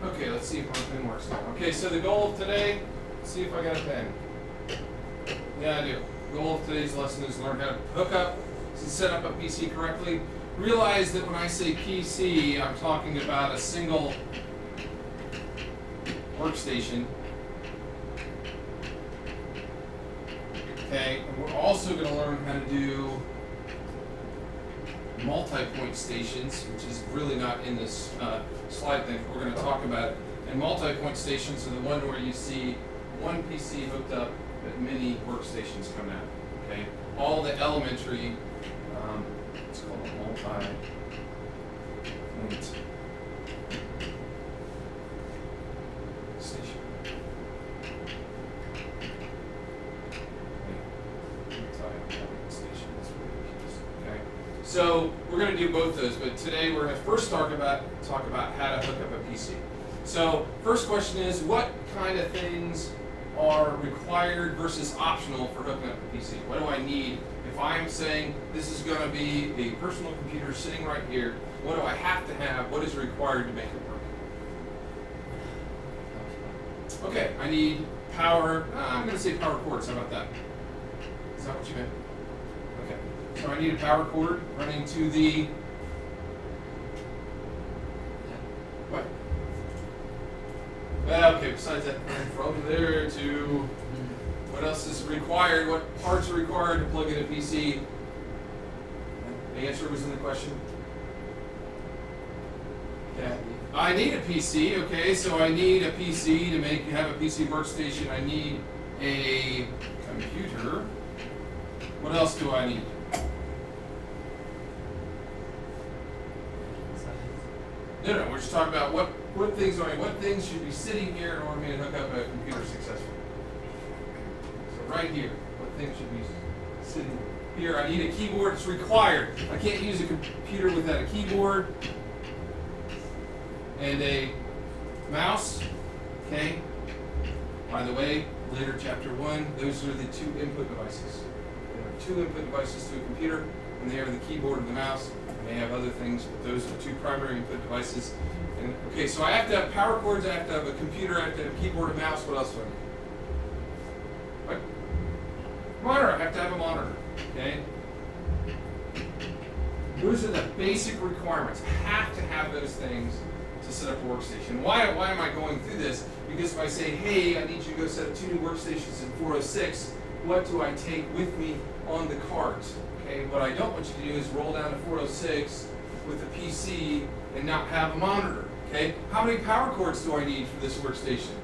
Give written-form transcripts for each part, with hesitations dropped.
Okay, let's see if my pen works now. Okay, so the goal of today, let's see if I got a pen. Yeah, I do. The goal of today's lesson is learn how to hook up and set up a PC correctly. Realize that when I say PC, I'm talking about a single workstation. Okay, and we're also going to learn how to do multi-point stations, which is really not in this slide thing. We're going to talk about it. And multi-point stations are the one where you see one PC hooked up, but many workstations come out. Okay, all the elementary, it's called a multi-point station. Okay, so we're going to do both those, but today we're going to first talk about how to hook up a PC. So first question is, what kind of things are required versus optional for hooking up a PC? What do I need? If I'm saying this is going to be a personal computer sitting right here, what do I have to have? What is required to make it work? Okay, I need power. I'm going to say power cords. How about that? Is that what you meant? Okay. So I need a power cord running to the what? Well, okay, besides that, from there to what else is required? What parts are required to plug in a PC? The answer was in the question. Yeah. I need a PC, okay, so I need a PC to have a PC workstation. I need a computer. What else do I need? No, we're just talking about what things are, what things should be sitting here in order for me to hook up a computer successfully. So right here, what things should be sitting here? I need a keyboard. It's required. I can't use a computer without a keyboard and a mouse. Okay. By the way, later chapter 1, those are the two input devices. There are two input devices to a computer, and they are the keyboard and the mouse. They have other things, but those are the two primary input devices. And, okay, so I have to have power cords, I have to have a computer, I have to have a keyboard and mouse. What else do I need? What? Monitor. I have to have a monitor. Okay? Those are the basic requirements. I have to have those things to set up a workstation. Why am I going through this? Because if I say, hey, I need you to go set up 2 new workstations in 406, what do I take with me on the cart? Okay, what I don't want you to do is roll down to 406 with a PC and not have a monitor. Okay, how many power cords do I need for this workstation?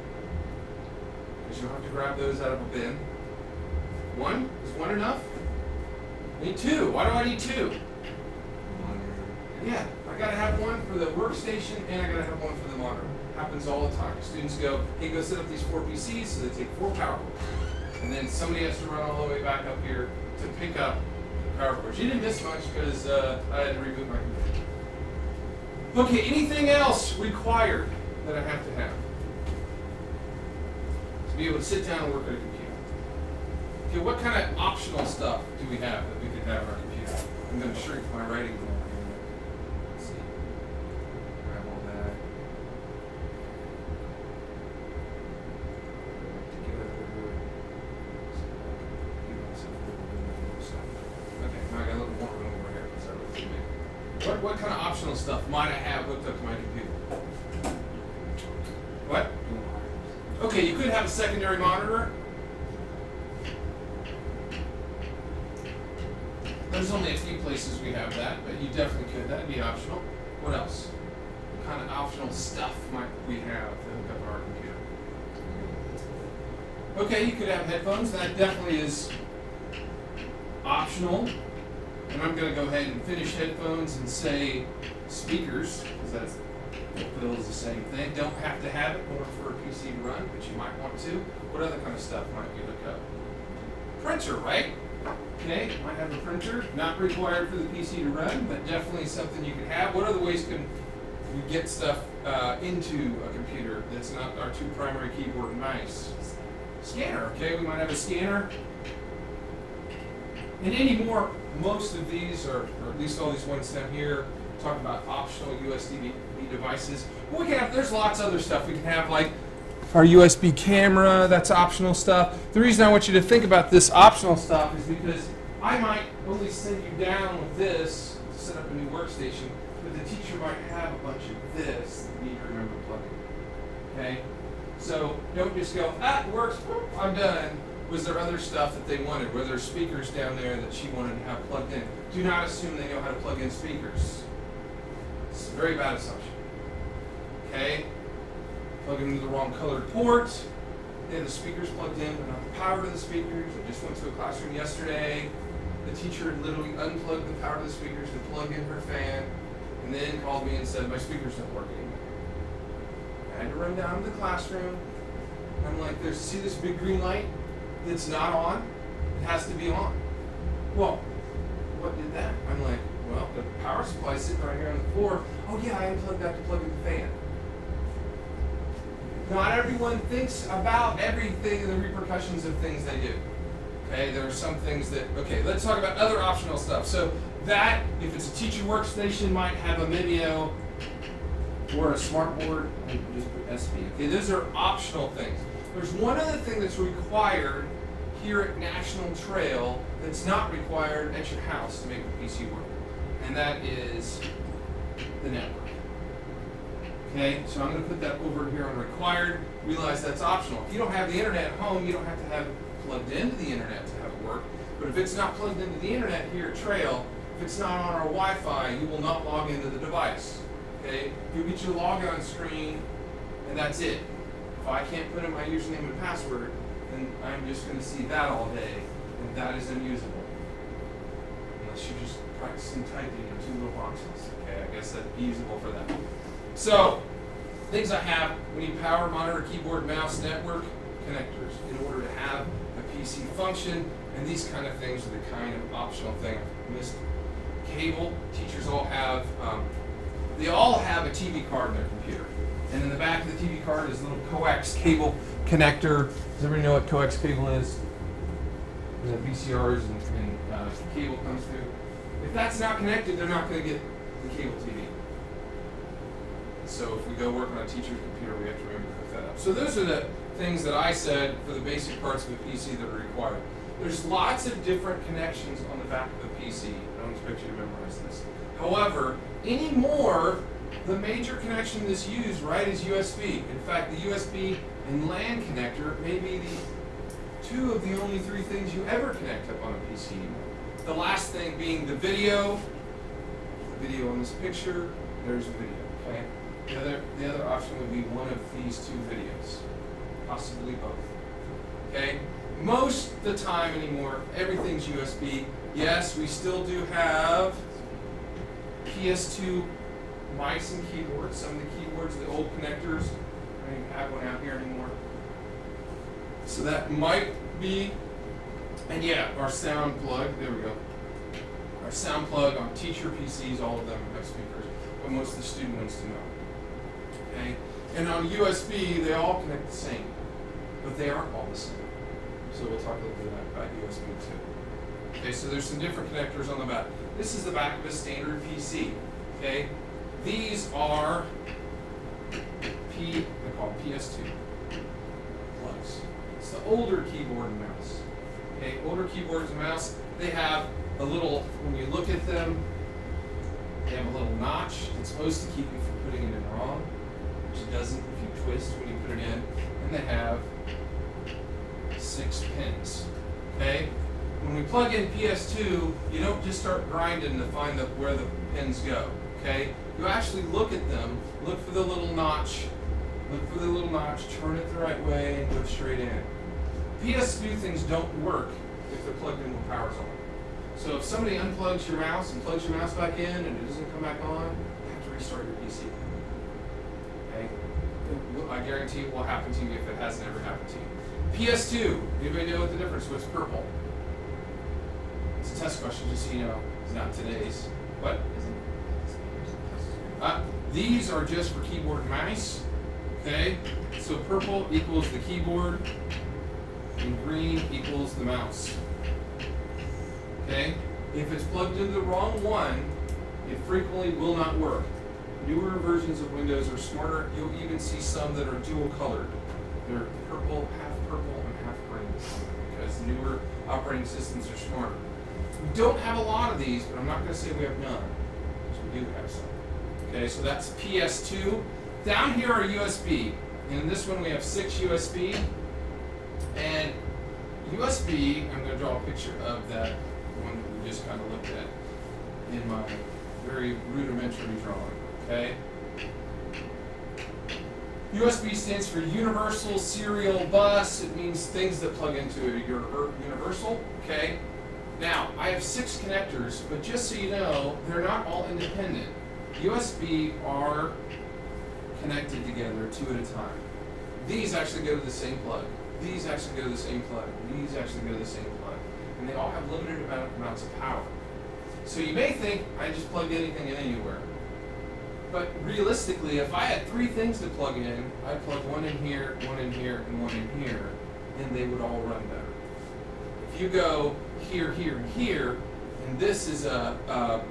Because you'll have to grab those out of a bin. 1? Is 1 enough? I need 2. Why do I need 2? Yeah, I gotta have one for the workstation and I gotta have one for the monitor. Happens all the time. Students go, hey, go set up these 4 PCs, so they take 4 power cords. And then somebody has to run all the way back up here to pick up power cords. You didn't miss much because I had to reboot my computer. Okay, anything else required that I have to have to be able to sit down and work at a computer? Okay, what kind of optional stuff do we have that we could have on our computer? I'm going to shrink my writing more. Let's see. Grab all that. Okay, now I got a little more room over here. What kind of optional stuff might I have hooked up to my computer? What? Okay, you could have a secondary monitor. There's only a few places we have that, but you definitely could. That'd be optional. What else? What kind of optional stuff might we have to hook up our computer? Okay, you could have headphones. That definitely is optional. And I'm going to go ahead and finish headphones and say speakers, because that's fulfills the same thing. Don't have to have it in order for a PC to run, but you might want to. What other kind of stuff might you hook up? Printer, right? Okay, might have a printer. Not required for the PC to run, but definitely something you could have. What other ways can we get stuff into a computer that's not our 2 primary keyboard and mouse? Scanner, okay, we might have a scanner. And anymore, most of these, or at least all these ones down here, talk about optional USB devices. We can have, there's lots of other stuff. We can have like our USB camera, that's optional stuff. The reason I want you to think about this optional stuff is because I might only send you down with this to set up a new workstation, but the teacher might have a bunch of this that you need to remember plugging. Okay? So don't just go, ah, it works, whoop, I'm done. Was there other stuff that they wanted? Were there speakers down there that she wanted to have plugged in? Do not assume they know how to plug in speakers. It's a very bad assumption. Okay? Plug into the wrong colored port. They had the speakers plugged in, but not the power to the speakers. I just went to a classroom yesterday. The teacher had literally unplugged the power to the speakers to plug in her fan, and then called me and said, my speakers don't work anymore. I had to run down to the classroom. I'm like, see this big green light that's not on? It has to be on. Well, what did that? I'm like, well, the power supply is sitting right here on the floor. Oh yeah, I unplugged that to plug in the fan. Not everyone thinks about everything and the repercussions of things they do. Okay, there are some things that, okay, let's talk about other optional stuff. So that, if it's a teacher workstation, might have a Mimeo or a smart board, and just put SP. Okay, those are optional things. There's one other thing that's required here at National Trail that's not required at your house to make the PC work, and that is the network. Okay, so I'm going to put that over here on required. Realize that's optional. If you don't have the internet at home, you don't have to have it plugged into the internet to have it work. But if it's not plugged into the internet here at Trail, if it's not on our Wi-Fi, you will not log into the device. Okay, you'll get your logon screen, and that's it. If I can't put in my username and password, then I'm just going to see that all day, and that is unusable. Unless you're just practicing typing in two little boxes. Okay, I guess that'd be usable for that. So, things I have, we need power, monitor, keyboard, mouse, network, connectors in order to have a PC function, and these kind of things are the kind of optional thing. I missed cable. Teachers all have, they all have a TV card in their computer. And in the back of the TV card is a little coax cable connector. Does everybody know what coax cable is? The VCRs and cable comes through. If that's not connected, they're not going to get the cable TV. So if we go work on a teacher's computer, we have to remember to hook that up. So those are the things that I said for the basic parts of a PC that are required. There's lots of different connections on the back of the PC. I don't expect you to memorize this. However, anymore, the major connection that's used, right, is USB. In fact, the USB and LAN connector may be the two of the only three things you ever connect up on a PC anymore. The last thing being the video. The video on this picture, there's a video, okay? The other option would be one of these two videos, possibly both. Okay? Most of the time anymore, everything's USB. Yes, we still do have PS2 mice and keyboards. Some of the keyboards, the old connectors, I don't even have one out here anymore. So that might be, and yeah, our sound plug, there we go. Our sound plug on teacher PCs, all of them have speakers, but most of the student ones do not. Okay? And on USB, they all connect the same, but they aren't all the same. So we'll talk a little bit about USB too. Okay, so there's some different connectors on the back. This is the back of a standard PC. Okay? These are they call them PS2 plugs. It's the older keyboard and mouse. Okay, older keyboards and mouse, they have a little, when you look at them, they have a little notch that's supposed to keep you from putting it in wrong, which it doesn't if you twist when you put it in. And they have 6 pins. Okay? When we plug in PS2, you don't just start grinding to find where the pins go. Okay? You actually look at them, look for the little notch, turn it the right way, and go straight in. PS2 things don't work if they're plugged in with power's on. So if somebody unplugs your mouse and plugs your mouse back in and it doesn't come back on, you have to restart your PC. Okay? I guarantee it will happen to you if it hasn't ever happened to you. PS2, anybody know what the difference? What's purple? It's a test question, just so you know. It's not today's. What? These are just for keyboard and mouse. Okay? So purple equals the keyboard, and green equals the mouse. Okay? If it's plugged into the wrong one, it frequently will not work. Newer versions of Windows are smarter. You'll even see some that are dual colored. They're purple, and half green, because newer operating systems are smarter. We don't have a lot of these, but I'm not going to say we have none, because we do have some. Okay, so that's PS2. Down here are USB. And in this one we have 6 USB. And USB, I'm going to draw a picture of that one that we just kind of looked at in my very rudimentary drawing. Okay? USB stands for Universal Serial Bus. It means things that plug into a universal. Okay? Now, I have 6 connectors, but just so you know, they're not all independent. USB are connected together 2 at a time. These actually go to the same plug. These actually go to the same plug. These actually go to the same plug. And they all have limited amounts of power. So you may think I just plug anything in anywhere. But realistically, if I had 3 things to plug in, I'd plug one in here, one in here, and one in here, and they would all run better. If you go here, here, and here, and this is a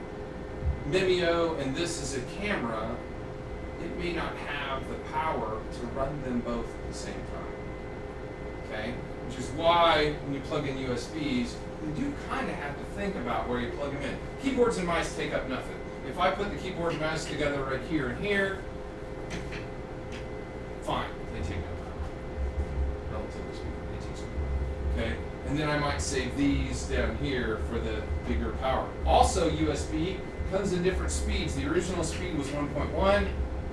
Mimeo and this is a camera, it may not have the power to run them both at the same time. Okay? Which is why when you plug in USBs, you do kind of have to think about where you plug them in. Keyboards and mice take up nothing. If I put the keyboard and mouse together right here and here, fine, they take no power. Relatively speaking, they take some power. Okay? And then I might save these down here for the bigger power. Also, USB comes in different speeds. The original speed was 1.1,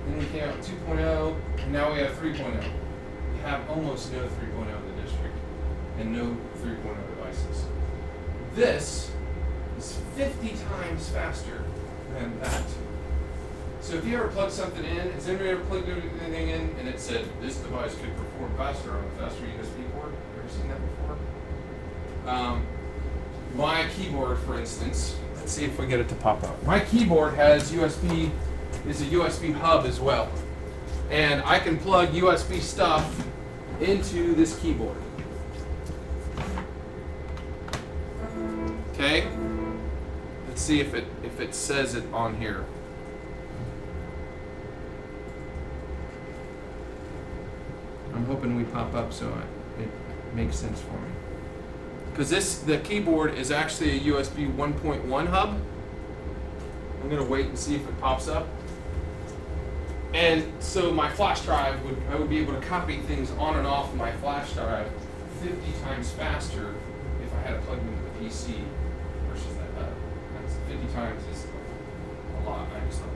then we came out with 2.0, and now we have 3.0. We have almost no 3.0 in the district, and no 3.0 devices. This is 50 times faster than that. So if you ever plug something in, has anybody ever plugged anything in and it said, this device could perform faster on a faster USB port? Ever seen that before? My keyboard, for instance, let's see if we get it to pop up. My keyboard has USB, is a USB hub as well. And I can plug USB stuff into this keyboard. Okay? Let's see if it says it on here. I'm hoping we pop up so it makes sense for me. Because the keyboard is actually a USB 1.1 hub. I'm going to wait and see if it pops up. And so my flash drive, I would be able to copy things on and off my flash drive 50 times faster if I had it plugged into the PC versus that hub. That's 50 times is a lot. I just thought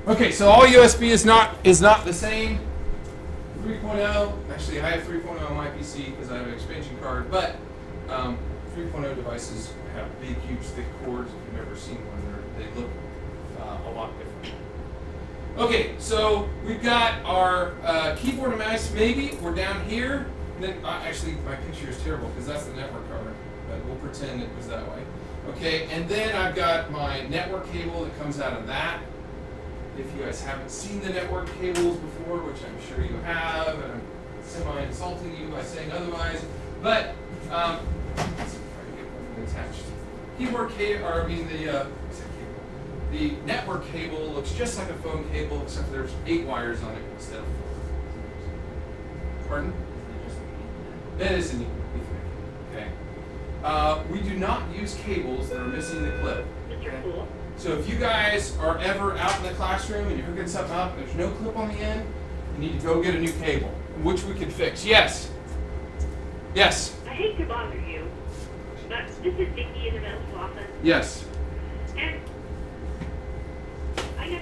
that. Okay, so all USB is not the same. 3.0, actually I have 3.0 on my PC because I have an expansion card, but 3.0 devices have big, huge, thick cords. If you've never seen one, they look a lot different. Okay, so we've got our keyboard and mouse, maybe. We're down here. And then, actually, my picture is terrible because that's the network card, but we'll pretend it was that way. Okay, and then I've got my network cable that comes out of that. If you guys haven't seen the network cables before, which I'm sure you have, and I'm semi-insulting you by saying otherwise, but let's see if I can get one attached. Keyboard cable, or I mean the network cable looks just like a phone cable, except there's 8 wires on it instead of 4. Pardon? It is an Ethernet. Okay. We do not use cables that are missing the clip. Okay? So if you guys are ever out in the classroom and you're hooking something up and there's no clip on the end, you need to go get a new cable, which we can fix. Yes? Yes? I hate to bother you, but this is Vicki in the medical office. Yes. And I got...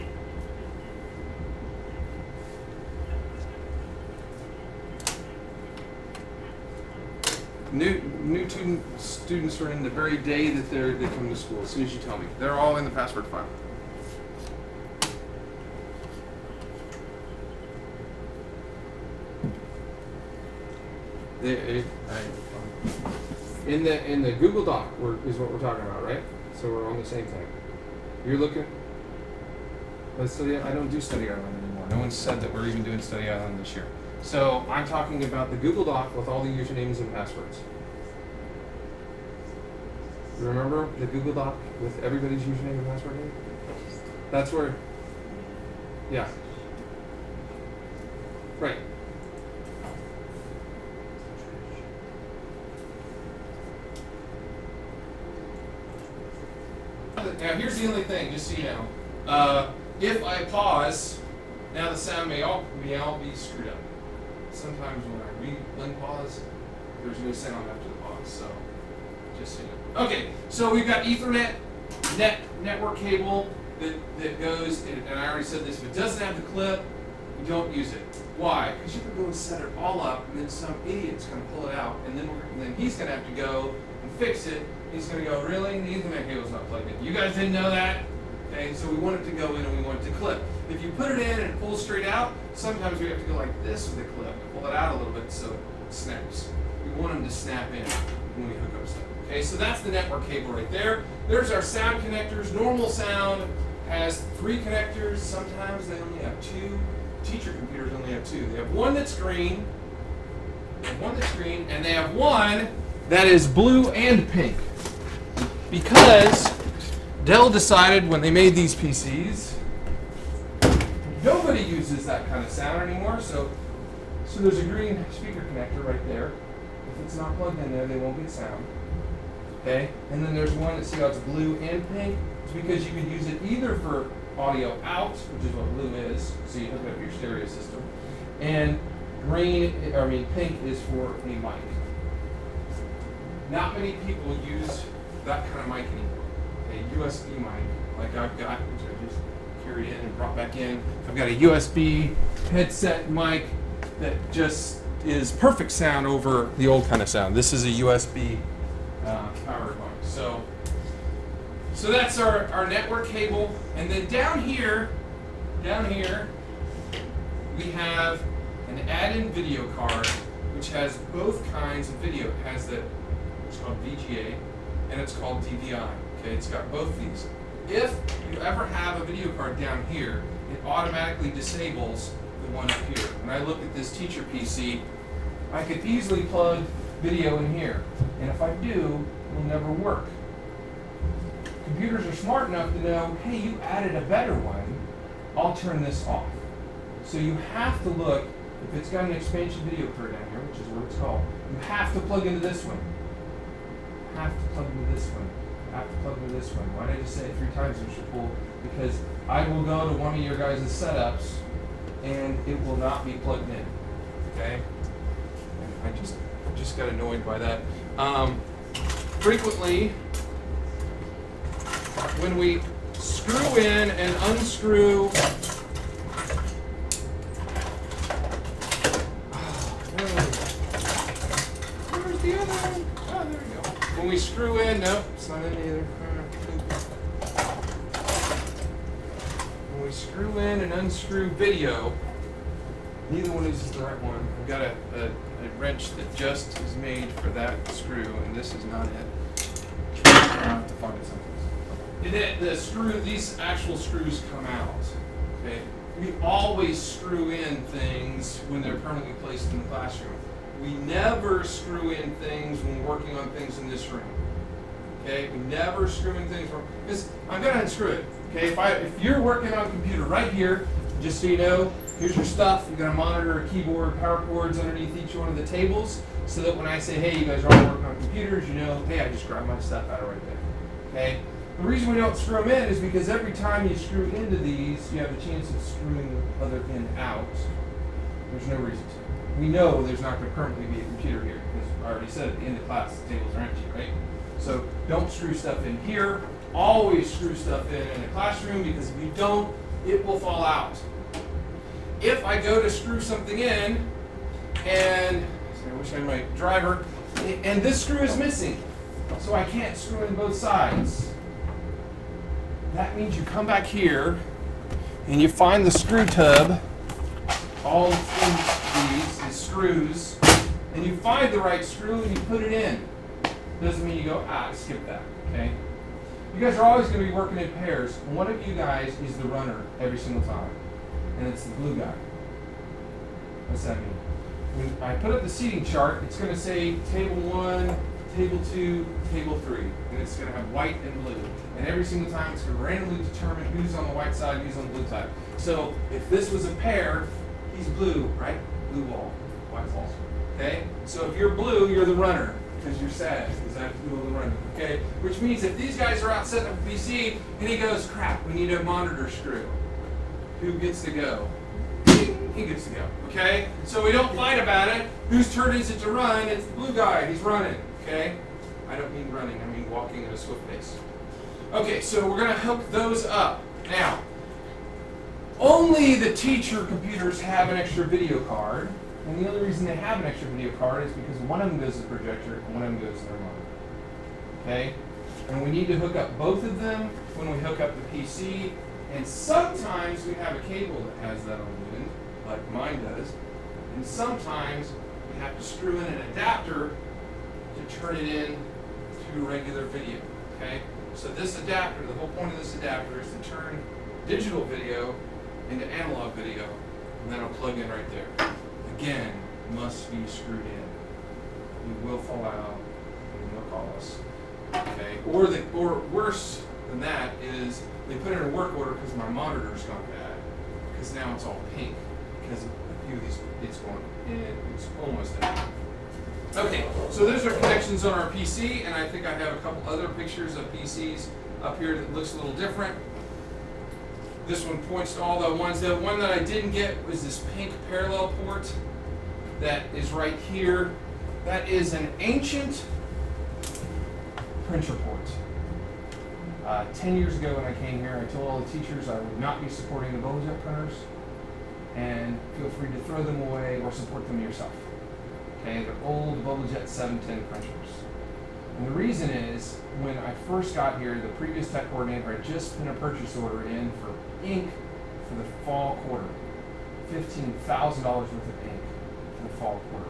New students are in the very day that they come to school, as soon as you tell me. They're all in the password file. In the Google Doc is what we're talking about, right? So we're on the same thing. You're looking. Let's study. I don't do Study Island anymore. No one said that we're even doing Study Island this year. So I'm talking about the Google Doc with all the usernames and passwords. Remember the Google Doc with everybody's username and password in? That's where, yeah. Right. Now here's the only thing, just so you know. If I pause, now the sound may all be screwed up. Sometimes when I unpause, there's no sound after the pause, so just so you know. Okay, so we've got Ethernet network cable that goes, and I already said this, if it doesn't have the clip, you don't use it. Why? Because you can go and set it all up, and then some idiot's going to pull it out, and then he's going to have to go and fix it. He's going to go, really? The Ethernet cable's not plugged in. You guys didn't know that? Okay, so we want it to go in and we want it to clip. If you put it in and it pulls straight out, sometimes we have to go like this with the clip, pull it out a little bit so it snaps. We want them to snap in when we hook up stuff. Okay, so that's the network cable right there. There's our sound connectors. Normal sound has 3 connectors. Sometimes they only have 2. Teacher computers only have 2. They have one that's green, and they have one that is blue and pink. Because Dell decided when they made these PCs, nobody uses that kind of sound anymore, so there's a green speaker connector right there. If it's not plugged in there, they won't get sound. Okay? And then there's one that, see how it's blue and pink? It's because you can use it either for audio out, which is what blue is, so you hook up your stereo system, and pink is for a mic. Not many people use that kind of mic anymore. A USB mic, like I've got, which I just carried in and brought back in. I've got a USB headset mic that just is perfect sound over the old kind of sound. This is a USB powered mic. So that's our network cable. And then down here, we have an add-in video card, which has both kinds of video. It has it's called VGA, and it's called DVI. Okay, it's got both these. If you ever have a video card down here, it automatically disables the one up here. When I look at this teacher PC, I could easily plug video in here, and if I do, it will never work. Computers are smart enough to know, hey, you added a better one, I'll turn this off. So you have to look, if it's got an expansion video card down here, which is what it's called, you have to plug into this one. Have to plug into this one. Have to plug into this one. Why did I just say it 3 times, Mr. Poole? Because I will go to one of your guys' setups and it will not be plugged in. Okay? And I just got annoyed by that. Frequently, when we screw in and unscrew where's the other one? Oh, there we go. When we screw in, nope, it's not in either. When we screw in and unscrew video, neither one uses the right one. I've got a wrench that just is made for that screw, and this is not it. I'll have to find it someplace. These actual screws come out. Okay, we always screw in things when they're permanently placed in the classroom. We never screw in things when we're working on things in this room. Okay, we never screw in things because I'm gonna unscrew it. Okay, if you're working on a computer right here, just so you know, here's your stuff. You've got a monitor, a keyboard, power cords underneath each one of the tables, so that when I say, hey, you guys are all working on computers, you know, hey, I just grabbed my stuff out of right there. Okay. The reason we don't screw them in is because every time you screw into these, you have the chance of screwing the other end out. There's no reason to. We know there's not going to permanently be a computer here, because I already said at the end of class the tables are empty, right? So don't screw stuff in here. Always screw stuff in the classroom, because if you don't, it will fall out. If I go to screw something in, and I wish I had my driver, and this screw is missing, so I can't screw in both sides. That means you come back here and you find the screw tub, all in these screws, and you find the right screw and you put it in. Doesn't mean you go, skip that, okay? You guys are always going to be working in pairs. One of you guys is the runner every single time, and it's the blue guy. What's that mean? When I put up the seating chart, it's going to say table 1, table 2, table 3, and it's going to have white and blue. And every single time it's going to randomly determine who's on the white side, who's on the blue side. So if this was a pair, he's blue, right? Blue ball, white ball. Okay? So if you're blue, you're the runner, because you're sad, because I have to do all the running. Okay? Which means if these guys are out setting up a PC, and he goes, crap, we need a monitor screw. Who gets to go? He gets to go. Okay? So we don't fight about it. Whose turn is it to run? It's the blue guy. He's running. Okay? I don't mean running. I mean walking at a swift pace. Okay, so we're going to hook those up. Now, only the teacher computers have an extra video card. And the only reason they have an extra video card is because one of them goes to the projector and one of them goes to their monitor. Okay? And we need to hook up both of them when we hook up the PC. And sometimes we have a cable that has that on the end, like mine does. And sometimes we have to screw in an adapter to turn it in to regular video. Okay? So this adapter, the whole point of this adapter is to turn digital video into analog video, and that'll plug in right there. Again, must be screwed in. We will fall out, and they'll call us. Okay? Or worse than that is they put in a work order because my monitor's gone bad, because now it's all pink because a few of these it's going. It's almost dead. Okay, so those are connections on our PC, and I think I have a couple other pictures of PCs up here that looks a little different. This one points to all the ones. The one that I didn't get was this pink parallel port that is right here. That is an ancient printer port. 10 years ago when I came here, I told all the teachers I would not be supporting the BubbleJet printers, and feel free to throw them away or support them yourself. Okay, they're old BubbleJet 710 printers. And the reason is, when I first got here, the previous tech coordinator had just put a purchase order in for ink for the fall quarter. $15,000 worth of ink for the fall quarter.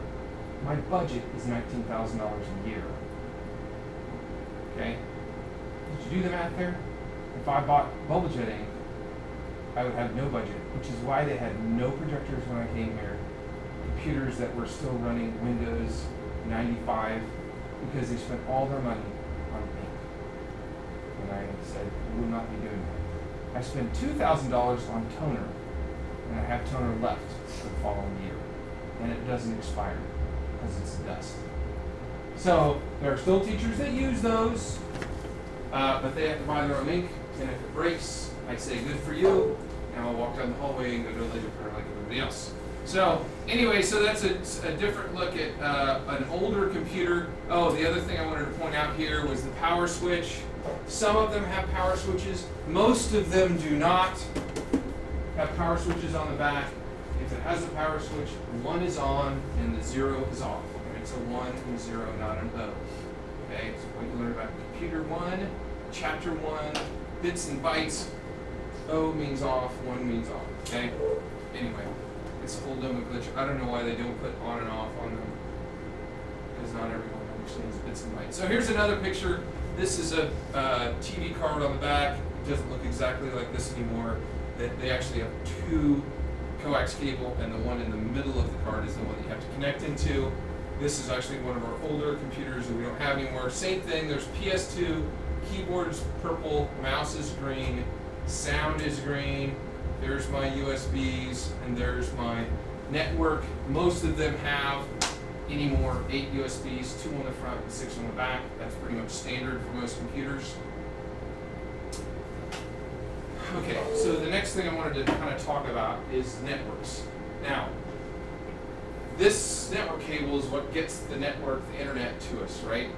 My budget is $19,000 a year. Okay? Did you do the math there? If I bought BubbleJet ink, I would have no budget, which is why they had no projectors when I came here. Computers that were still running Windows 95, because they spent all their money on ink. And I said, we will not be doing that. I spent $2,000 on toner, and I have toner left for the following year. And it doesn't expire, because it's dust. So, there are still teachers that use those, but they have to buy their own ink, and if it breaks, I say, good for you, and I'll walk down the hallway and go to a laser printer like everybody else. So, anyway, so that's a different look at an older computer. Oh, the other thing I wanted to point out here was the power switch. Some of them have power switches. Most of them do not have power switches on the back. If it has a power switch, 1 is on and the 0 is off. And it's a 1 and 0, not an O. Okay, so what you learn about computer 1, chapter 1, bits and bytes. O means off, 1 means on. Okay? Anyway. It's a whole nomenclature. I don't know why they don't put on and off on them, because not everyone understands bits and bytes. So here's another picture. This is a TV card on the back. It doesn't look exactly like this anymore. They actually have 2 coax cable, and the one in the middle of the card is the one that you have to connect into. This is actually one of our older computers that we don't have anymore. Same thing. There's PS2, keyboard is purple, mouse is green, sound is green. There's my USBs, and there's my network. Most of them have anymore 8 USBs, 2 on the front and 6 on the back. That's pretty much standard for most computers. Okay, so the next thing I wanted to kind of talk about is networks. Now, this network cable is what gets the network, the internet to us, right?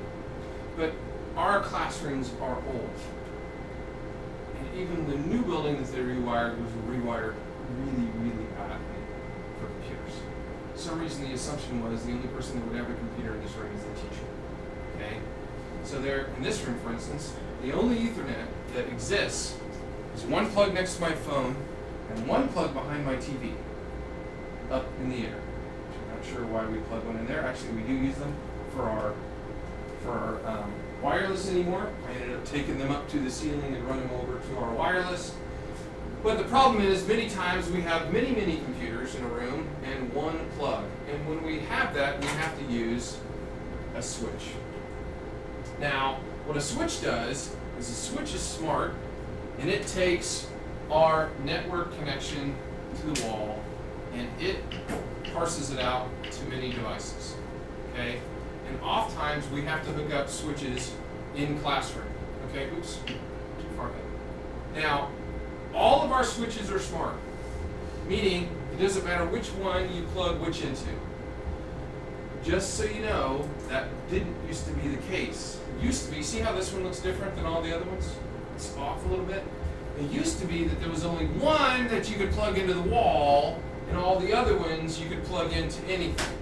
But our classrooms are old. Even the new building that they rewired was rewired really, really badly for computers. For some reason, the assumption was the only person that would have a computer in this room is the teacher. Okay? So there, in this room, for instance, the only Ethernet that exists is one plug next to my phone and one plug behind my TV, up in the air. I'm not sure why we plug one in there. Actually, we do use them for our wireless anymore. I ended up taking them up to the ceiling and running them over to our wireless. But the problem is, many times we have many, many computers in a room and one plug. And when we have that, we have to use a switch. Now, what a switch does is a switch is smart, and it takes our network connection to the wall, and it parses it out to many devices, okay? And oftentimes, we have to hook up switches in classroom, okay? Oops, too far back. Now, all of our switches are smart, meaning it doesn't matter which one you plug which into. Just so you know, that didn't used to be the case. It used to be, see how this one looks different than all the other ones? It's off a little bit. It used to be that there was only one that you could plug into the wall, and all the other ones you could plug into anything.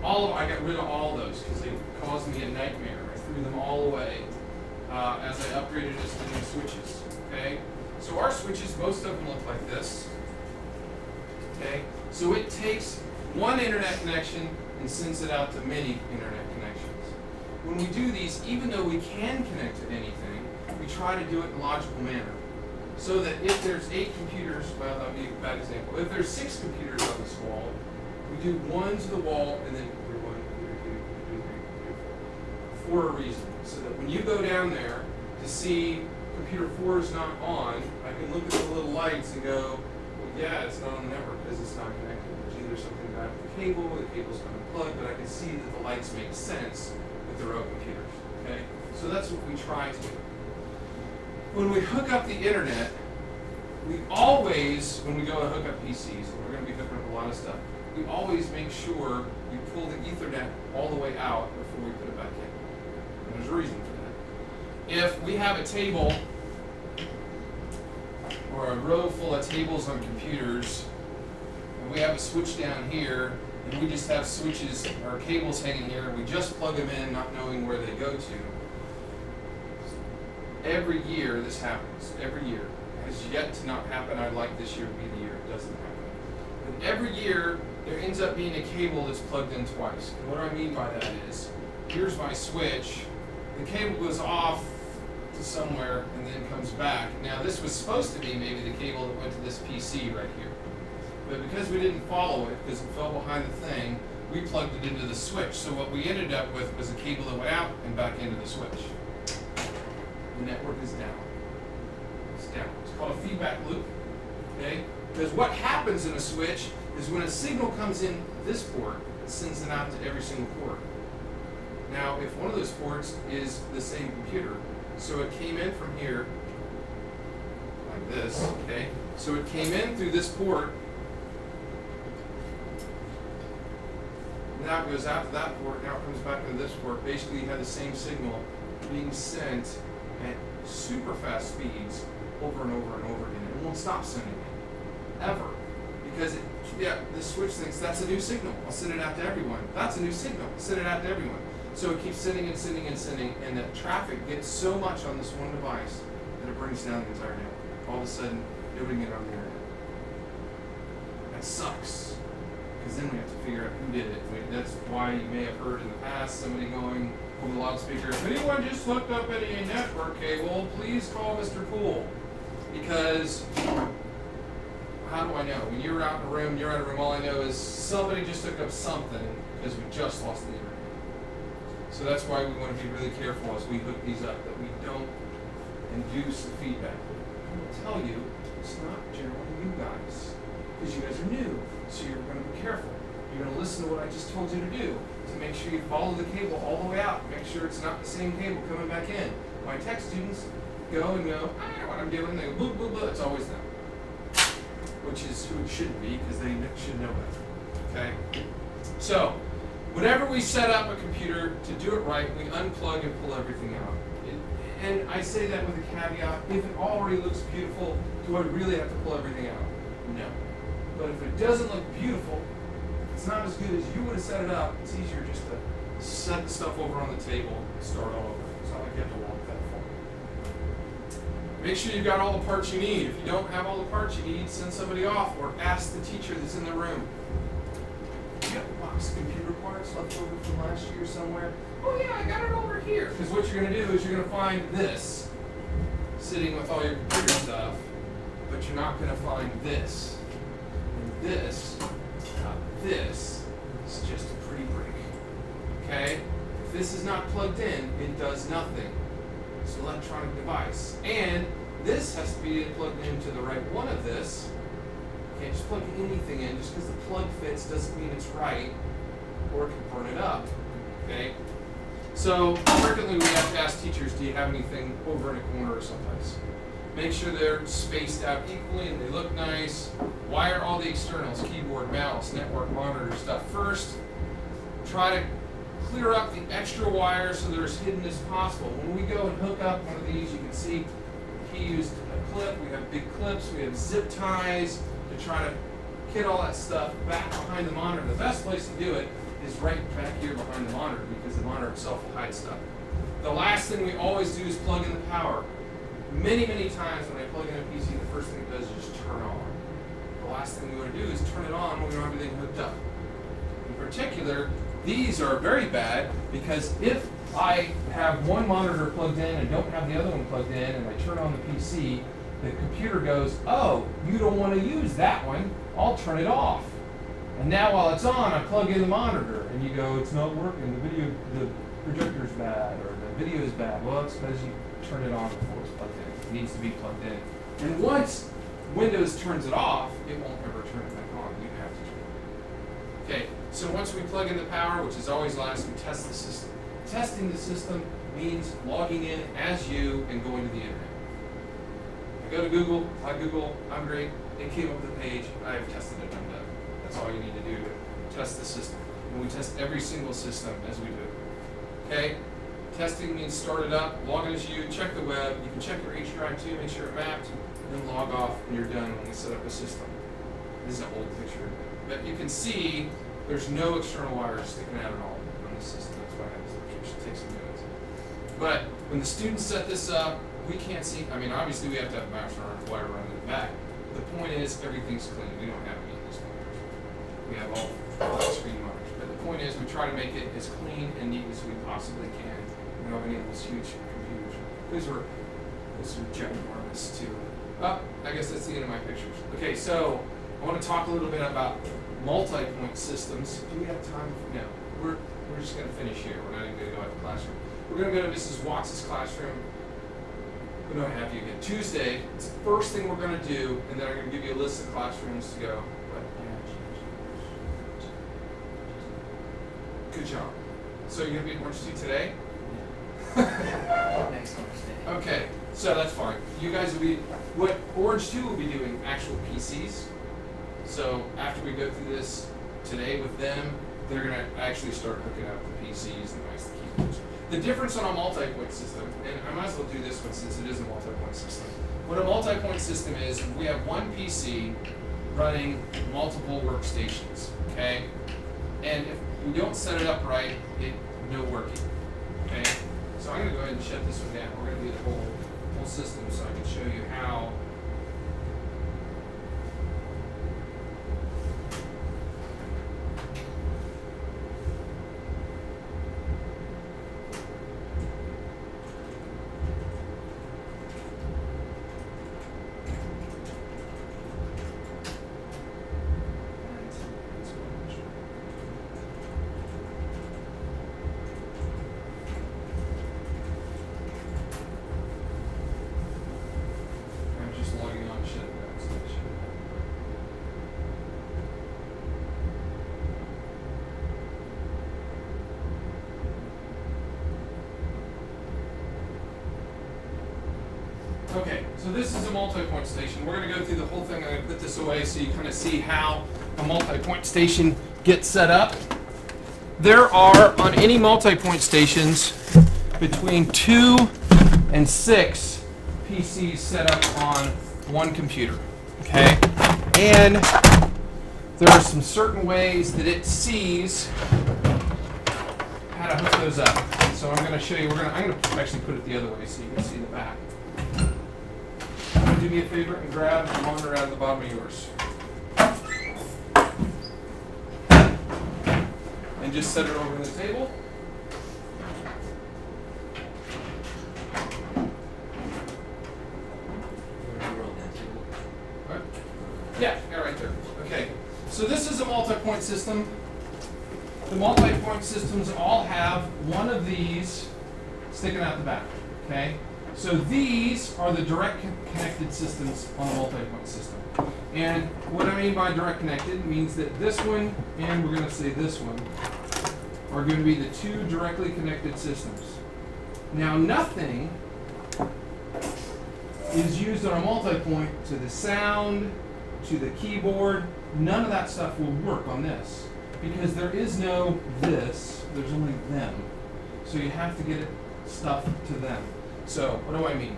I got rid of all those because they caused me a nightmare. I threw them all away as I upgraded us to new switches. Okay, so our switches, most of them look like this. Okay, so it takes one internet connection and sends it out to many internet connections. When we do these, even though we can connect to anything, we try to do it in a logical manner. So that if there's 8 computers, well, that would be a bad example. If there's 6 computers on this wall, we do one to the wall and then computer 1, computer 2, computer 3, for a reason. So that when you go down there to see computer 4 is not on, I can look at the little lights and go, well, yeah, it's not on the network because it's not connected. There's either something bad with the cable's unplugged, but I can see that the lights make sense with the row computers. Okay? So that's what we try to do. When we hook up the internet, we always, when we go and hook up PCs, and we're going to be hooking up a lot of stuff, we always make sure we pull the Ethernet all the way out before we put it back in. And there's a reason for that. If we have a table or a row full of tables on computers, and we have a switch down here, and we just have switches or cables hanging here, and we just plug them in not knowing where they go to, every year this happens. Every year. It has yet to not happen. I'd like this year to be the year it doesn't happen. But every year there ends up being a cable that's plugged in twice. And what I mean by that is, here's my switch. The cable goes off to somewhere and then comes back. Now this was supposed to be maybe the cable that went to this PC right here. But because we didn't follow it, because it fell behind the thing, we plugged it into the switch. So what we ended up with was a cable that went out and back into the switch. The network is down. It's down. It's called a feedback loop. Okay? Because what happens in a switch is when a signal comes in this port, it sends it out to every single port. Now, if one of those ports is the same computer, so it came in from here, like this, okay? So it came in through this port, now it goes out to that port, now it comes back to this port. Basically, you have the same signal being sent at super fast speeds over and over and over again. It won't stop sending it, ever. Because the switch thinks that's a new signal. I'll send it out to everyone. That's a new signal. I'll send it out to everyone. So it keeps sending and sending and sending, and the traffic gets so much on this one device that it brings down the entire network. All of a sudden, nobody can get on the internet. That sucks. Because then we have to figure out who did it. That's why you may have heard in the past somebody going from the loudspeaker, if anyone just hooked up any network cable, please call Mr. Poole. Because how do I know? When you're out in a room, you're out of a room, all I know is somebody just hooked up something because we just lost the internet. So that's why we want to be really careful as we hook these up, that we don't induce the feedback. I will tell you, it's not generally you guys, because you guys are new, so you're going to be careful. You're going to listen to what I just told you to do, to make sure you follow the cable all the way out, make sure it's not the same cable coming back in. My tech students go and go, I know what I'm doing, they go, blah, blah, blah, it's always them. Which is who it shouldn't be, because they should know better, okay? So, whenever we set up a computer to do it right, we unplug and pull everything out. And I say that with a caveat, if it already looks beautiful, do I really have to pull everything out? No. But if it doesn't look beautiful, it's not as good as you would have set it up, it's easier just to set the stuff over on the table and start all over. It's not like you have to walk that far. Make sure you've got all the parts you need. If you don't have all the parts you need, send somebody off or ask the teacher that's in the room. You got a box of computer parts left over from last year somewhere? Oh yeah, I got it over here. Because what you're going to do is you're going to find this sitting with all your computer stuff, but you're not going to find this. And this is just a pretty brick. Okay? If this is not plugged in, it does electronic device. And this has to be plugged into the right one of this. You can't just plug anything in. Just because the plug fits doesn't mean it's right, or it can burn it up. Okay? So frequently we have to ask teachers, do you have anything over in a corner or someplace? Make sure they're spaced out equally and they look nice. Wire all the externals, keyboard, mouse, network, monitor stuff first. Try to clear up the extra wires so they're as hidden as possible. When we go and hook up one of these, you can see he used a clip. We have big clips. We have zip ties to try to get all that stuff back behind the monitor. The best place to do it is right back here behind the monitor because the monitor itself will hide stuff. The last thing we always do is plug in the power. Many, many times when I plug in a PC, the first thing it does is just turn on. The last thing we want to do is turn it on when we don't have everything hooked up. In particular, these are very bad because if I have one monitor plugged in and don't have the other one plugged in and I turn on the PC, the computer goes, oh, you don't want to use that one, I'll turn it off. And now while it's on, I plug in the monitor and you go, it's not working, the projector's bad or the video's bad. Well, it's because you turn it on before it's plugged in. It needs to be plugged in. And once Windows turns it off, it won't ever turn it back on. You have to turn it on. Okay, so once we plug in the power, which is always last, we test the system. Testing the system means logging in as you and going to the internet. I go to Google, I'm great, it came up with a page, I've tested it, I'm done. That's all you need to do to test the system. And we test every single system as we do it. Okay? Testing means start it up, log in as you, check the web, you can check your H drive too, make sure it mapped, then log off and you're done when we set up a system. This is an old picture. But you can see there's no external wires sticking out at all on the system. That's why I have this picture. It should take some minutes. But when the students set this up, we can't see, I mean obviously we have to have a mouse or a wire running in the back. The point is everything's clean. We don't have any of these wires. We have all flat screen monitors. But the point is we try to make it as clean and neat as we possibly can. We don't have any of those huge computers. Those are ginormous too. Oh, I guess that's the end of my pictures. Okay, so I want to talk a little bit about multi-point systems. Do we have time? No. We're just going to finish here. We're not even going to go out to the classroom. We're going to go to Mrs. Watts' classroom. We're going to have you again Tuesday. It's the first thing we're going to do, and then I'm going to give you a list of classrooms to go. Good job. So you're going to be at Orange 2 today? Next Wednesday. Okay, so that's fine. You guys will be, what Orange 2 will be doing, actual PCs. So after we go through this today with them, they're going to actually start hooking up the PCs and the keyboards. The difference on a multi-point system, and I might as well do this one since it is a multi-point system. What a multi-point system is, we have one PC running multiple workstations, okay? And if we don't set it up right, no working, okay? So I'm going to go ahead and shut this one down. We're going to do the whole system so I can show you how. Okay, so this is a multi-point station. We're going to go through the whole thing. I'm going to put this away so you kind of see how a multi-point station gets set up. There are, on any multi-point stations, between 2 and 6 PCs set up on one computer, okay? And there are some certain ways that it sees how to hook those up. So I'm going to show you, I'm going to actually put it the other way so you can see the back. Do me a favor and grab the monitor out of the bottom of yours. And just set it over the table. What? Yeah, right there. Okay. So this is a multi-point system. The multi-point systems all have one of these sticking out the back. Okay? So these are the direct connected systems on a multi-point system. And what I mean by direct connected means that this one and we're going to say this one are going to be the two directly connected systems. Now nothing is used on a multi-point to the sound, to the keyboard. None of that stuff will work on this because there is no this, there's only them. So you have to get it stuff to them. So what do I mean?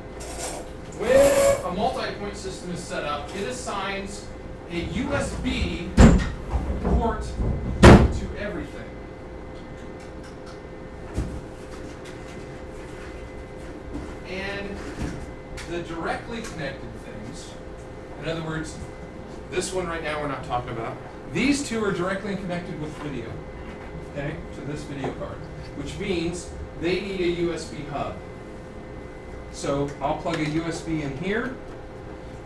When a multi-point system is set up, it assigns a USB port to everything. And the directly connected things, in other words, this one right now we're not talking about, these two are directly connected with video, okay, to this video card, which means they need a USB hub. So I'll plug a USB in here,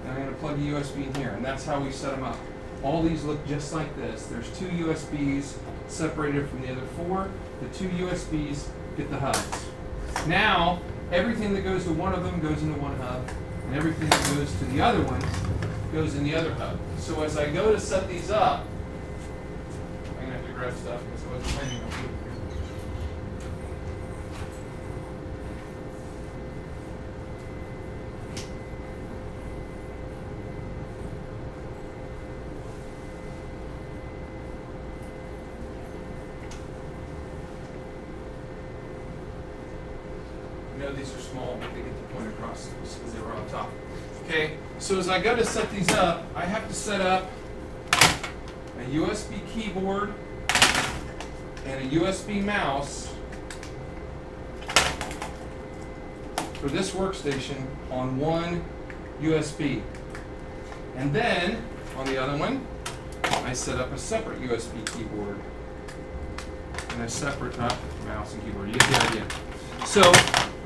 and I'm going to plug a USB in here, and that's how we set them up. All these look just like this. There's two USBs separated from the other four. The two USBs get the hubs. Now, everything that goes to one of them goes into one hub, and everything that goes to the other one goes in the other hub. So as I go to set these up, I'm going to have to grab stuff because I wasn't planning on doing it. These are small, but they get the point across because they were on top. Okay, so as I go to set these up, I have to set up a USB keyboard and a USB mouse for this workstation on one USB. And then, on the other one, I set up a separate USB keyboard and a separate mouse and keyboard. You get the idea. So,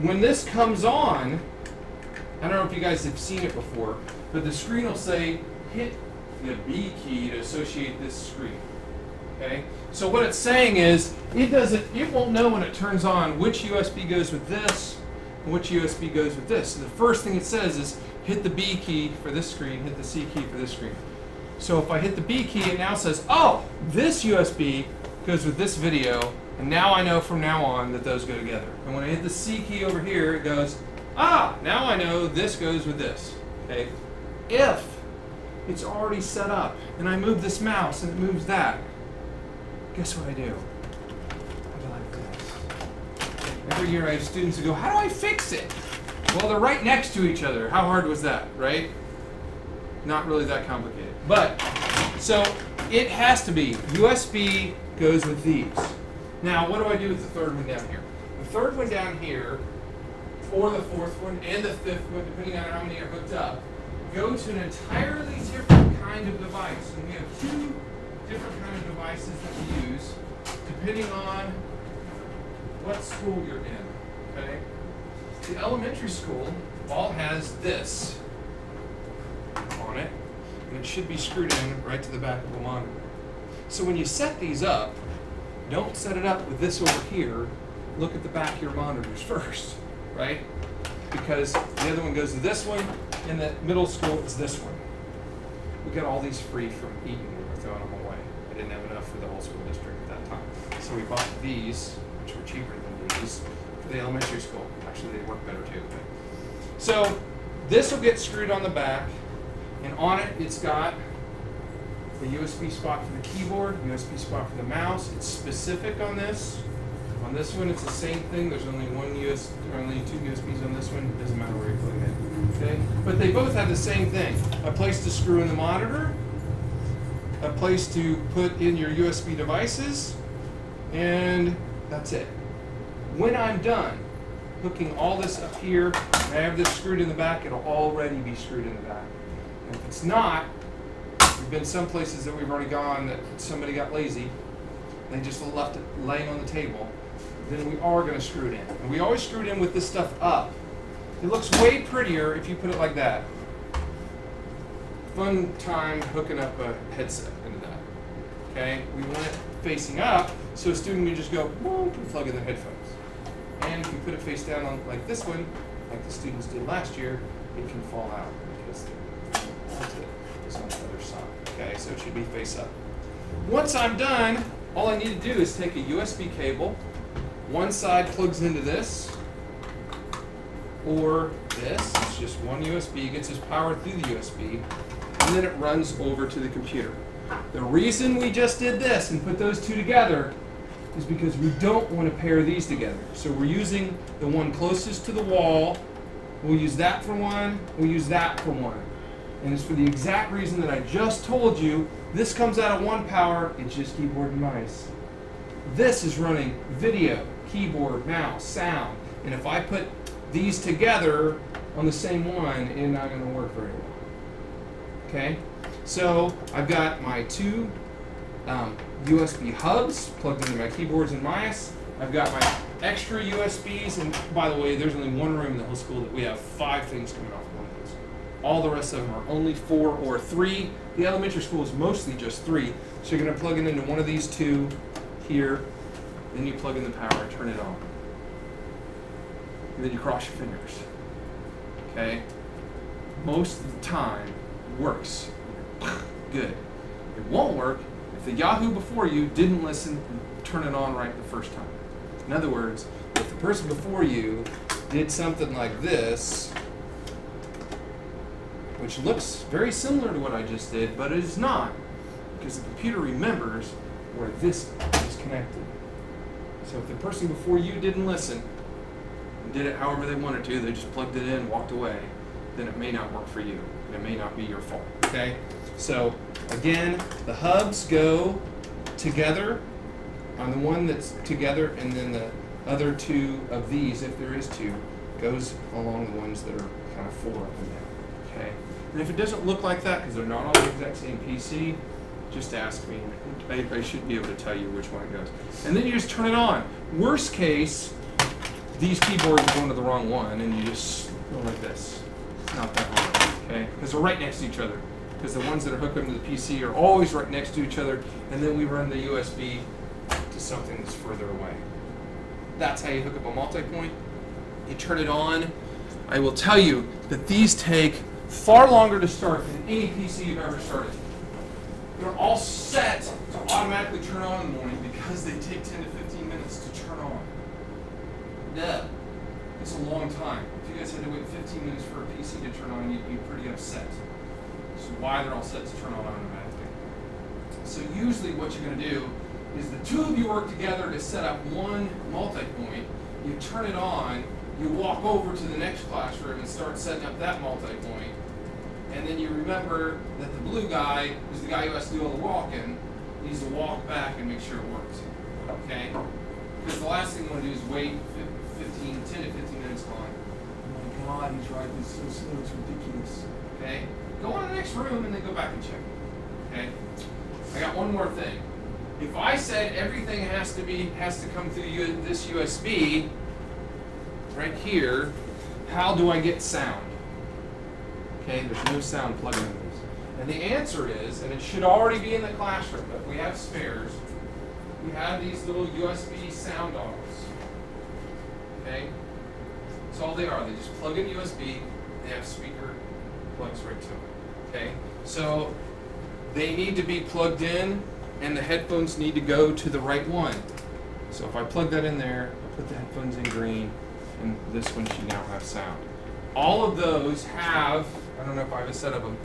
when this comes on, I don't know if you guys have seen it before, but the screen will say, hit the B key to associate this screen. Okay? So what it's saying is, it won't know when it turns on which USB goes with this and which USB goes with this. So the first thing it says is, hit the B key for this screen, hit the C key for this screen. So if I hit the B key, it now says, oh, this USB goes with this video, and now I know from now on that those go together. And when I hit the C key over here, it goes, ah, now I know this goes with this. Okay? If it's already set up, and I move this mouse and it moves that, guess what I do? I go like this. Every year I have students who go, how do I fix it? Well, they're right next to each other. How hard was that, right? Not really that complicated. But, so it has to be USB goes with these. Now, what do I do with the third one down here? The third one down here, or the fourth one, and the fifth one, depending on how many are hooked up, go to an entirely different kind of device. And we have two different kind of devices that we use, depending on what school you're in, okay? The elementary school all has this on it, and it should be screwed in right to the back of the monitor. So when you set these up, don't set it up with this over here. Look at the back of your monitors first, right? Because the other one goes to this one, and the middle school is this one. We got all these free from Eaton. We were throwing them away. I didn't have enough for the whole school district at that time. So we bought these, which were cheaper than these, for the elementary school. Actually, they work better too. But. So this will get screwed on the back, and on it, it's got the USB spot for the keyboard, USB spot for the mouse. It's specific on this. On this one, it's the same thing. There's only only two USBs on this one. It doesn't matter where you're putting it. Okay? But they both have the same thing. A place to screw in the monitor, a place to put in your USB devices, and that's it. When I'm done hooking all this up here, and I have this screwed in the back, it'll already be screwed in the back. And if it's not, there've been some places that we've already gone that somebody got lazy. They just left it laying on the table. Then we are going to screw it in. And we always screw it in with this stuff up. It looks way prettier if you put it like that. Fun time hooking up a headset into that. Okay? We want it facing up, so a student can just go, boom, and plug in their headphones. And if you put it face down on like this one, like the students did last year, it can fall out because the tip is on the other side. Okay, so it should be face up. Once I'm done, all I need to do is take a USB cable. One side plugs into this, or this. It's just one USB, gets its power through the USB, and then it runs over to the computer. The reason we just did this and put those two together is because we don't want to pair these together. So we're using the one closest to the wall. We'll use that for one, we'll use that for one. And it's for the exact reason that I just told you. This comes out of one power, it's just keyboard and mouse. This is running video, keyboard, mouse, sound. And if I put these together on the same one, it's not going to work very well. Okay? So I've got my two USB hubs plugged into my keyboards and mice. I've got my extra USBs, and by the way, there's only one room in the whole school that we have 5 things coming off of one of those. All the rest of them are only 4 or 3. The elementary school is mostly just 3. So you're going to plug it into one of these 2 here, then you plug in the power and turn it on. And then you cross your fingers. Okay? Most of the time, works. Good. It won't work if the Yahoo before you didn't listen and turn it on right the first time. In other words, if the person before you did something like this, which looks very similar to what I just did, but it is not, because the computer remembers where this is connected. So if the person before you didn't listen and did it however they wanted to, they just plugged it in, walked away, then it may not work for you. It may not be your fault. Okay? So again, the hubs go together on the one that's together, and then the other 2 of these, if there is 2, goes along the ones that are kind of 4 up and down. Okay? And if it doesn't look like that, because they're not on the exact same PC, just ask me. I should be able to tell you which one it goes. And then you just turn it on. Worst case, these keyboards go into the wrong one, and you just go like this. It's not that hard, okay? Because they're right next to each other. Because the ones that are hooked up to the PC are always right next to each other, and then we run the USB to something that's further away. That's how you hook up a multi-point. You turn it on. I will tell you that these take far longer to start than any PC you've ever started. They're all set to automatically turn on in the morning because they take 10 to 15 minutes to turn on. Duh. It's a long time. If you guys had to wait 15 minutes for a PC to turn on, you'd be pretty upset. So why they're all set to turn on automatically. So usually what you're going to do is the 2 of you work together to set up one multi-point. You turn it on, you walk over to the next classroom and start setting up that multi-point. And then you remember that the blue guy, who's the guy who has to do all the walking, needs to walk back and make sure it works. Okay? Because the last thing you want to do is wait 10 to 15 minutes going, oh my God, he's driving so slow, it's ridiculous. Okay? Go on to the next room and then go back and check. Okay? I got one more thing. If I said everything has to come through this USB right here, how do I get sound? Okay, there's no sound plugged into this. And the answer is, and it should already be in the classroom, but we have spares, we have these little USB sound doggles. Okay? That's all they are. They just plug in USB, they have speaker, plugs right to it. Okay? So they need to be plugged in, and the headphones need to go to the right one. So if I plug that in there, I put the headphones in green, and this one should now have sound. All of those have, I don't know if I have a set of them,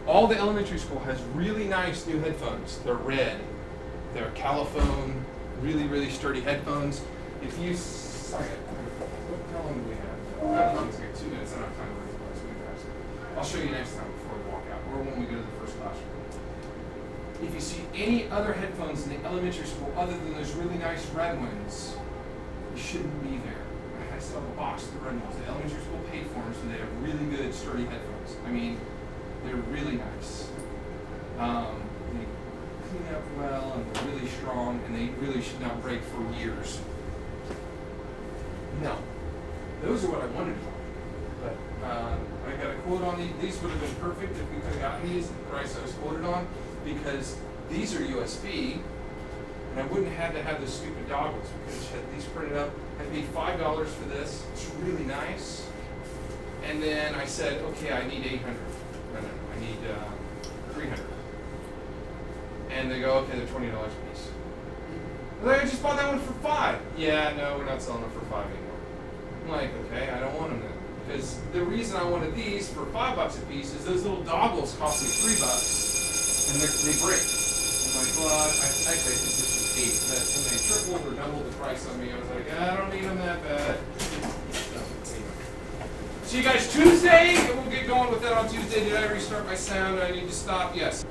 all the elementary school has really nice new headphones. They're red. They're Caliphone, really, really sturdy headphones. If you, how long do we have? I think it's like 2 minutes, I don't have time to read the rest. I'll show you next time before we walk out, or when we go to the first classroom. If you see any other headphones in the elementary school other than those really nice red ones, you shouldn't be there. I still have a box of the red ones. The elementary school paid for them, so they have really good, sturdy headphones. I mean, they're really nice. They clean up well, and they're really strong, and they really should not break for years. No. Those are what I wanted for. But I got a quote on these. These would have been perfect if we could have gotten these at the price I was quoted on, because these are USB, and I wouldn't have had to have the stupid doggles. We could have had these printed up. I paid $5 for this. It's really nice. And then I said, okay, I need 800. No, I need 300. And they go, okay, they're $20 a piece. I'm like, I just bought that one for $5. Yeah, no, we're not selling it for $5 anymore. I'm like, okay, I don't want them then. Because the reason I wanted these for $5 a piece is those little doggles cost me $3, and they break. I'm like, well, actually, I think this was 8. But when they tripled or doubled the price on me, I was like, I don't need them that bad. So, anyway. See you guys Tuesday, and we'll get going with that on Tuesday. Did I restart my sound? I need to stop? Yes.